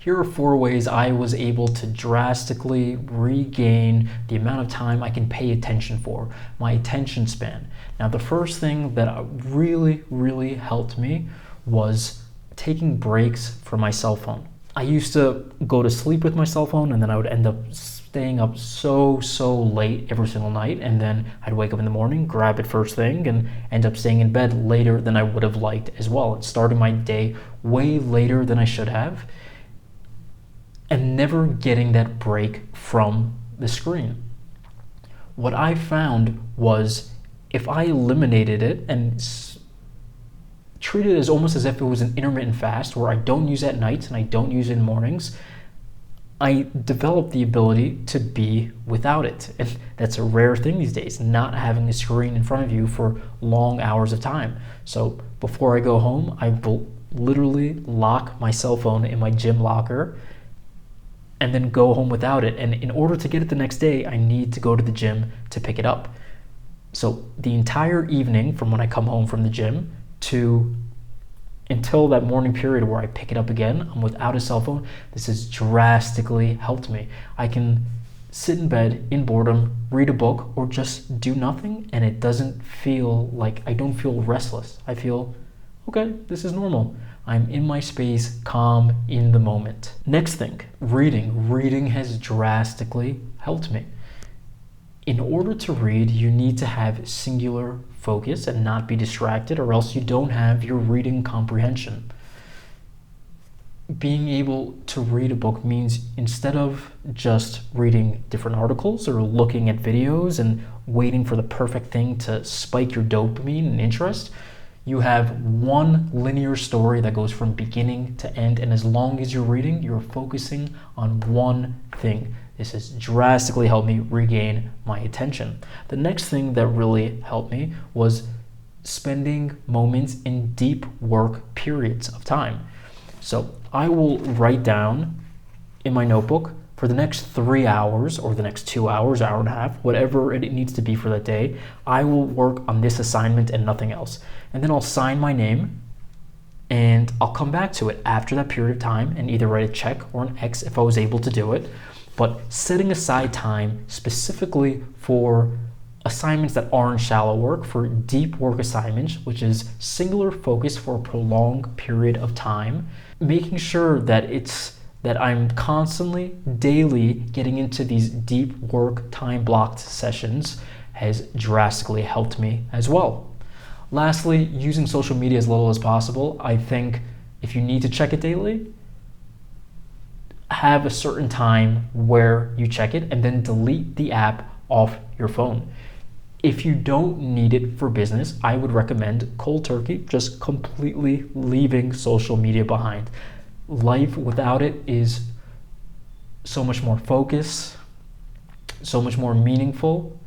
Here are 4 ways I was able to drastically regain the amount of time I can pay attention for, my attention span. Now, the first thing that really helped me was taking breaks from my cell phone. I used to go to sleep with my cell phone, and then I would end up staying up so late every single night, and then I'd wake up in the morning, grab it first thing, and end up staying in bed later than I would have liked as well, and starting my day way later than I should have, and never getting that break from the screen. What I found was if I eliminated it and treated it as almost as if it was an intermittent fast where I don't use it at nights and I don't use it in mornings, I developed the ability to be without it. And that's a rare thing these days, not having a screen in front of you for long hours of time. So before I go home, I will literally lock my cell phone in my gym locker and then go home without it. And in order to get it the next day, I need to go to the gym to pick it up. So the entire evening from when I come home from the gym to until that morning period where I pick it up again, I'm without a cell phone. This has drastically helped me. I can sit in bed in boredom, read a book, or just do nothing, and it doesn't feel like, I don't feel restless. I feel, okay, this is normal. I'm in my space, calm, in the moment. Next thing, reading. Reading has drastically helped me. In order to read, you need to have singular focus and not be distracted, or else you don't have your reading comprehension. Being able to read a book means instead of just reading different articles or looking at videos and waiting for the perfect thing to spike your dopamine and interest, you have one linear story that goes from beginning to end, and as long as you're reading, you're focusing on one thing. This has drastically helped me regain my attention. The next thing that really helped me was spending moments in deep work periods of time. So I will write down in my notebook for the next 3 hours or the next 2 hours, hour and a half, whatever it needs to be for that day, I will work on this assignment and nothing else. And then I'll sign my name and I'll come back to it after that period of time and either write a check or an X if I was able to do it. But setting aside time specifically for assignments that aren't shallow work, for deep work assignments, which is singular focus for a prolonged period of time, making sure that I'm constantly, daily getting into these deep work time blocked sessions has drastically helped me as well. Lastly, using social media as little as possible. I think if you need to check it daily, have a certain time where you check it and then delete the app off your phone. If you don't need it for business, I would recommend cold turkey, just completely leaving social media behind. Life without it is so much more focused, so much more meaningful,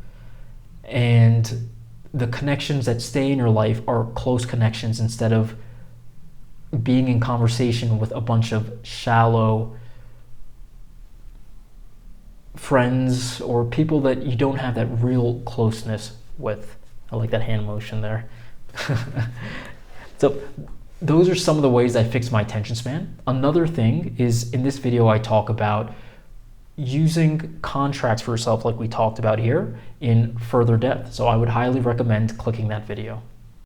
and the connections that stay in your life are close connections instead of being in conversation with a bunch of shallow friends or people that you don't have that real closeness with. I like that hand motion there. So those are some of the ways I fixed my attention span. Another thing is in this video I talk about using contracts for yourself like we talked about here in further depth. So I would highly recommend clicking that video.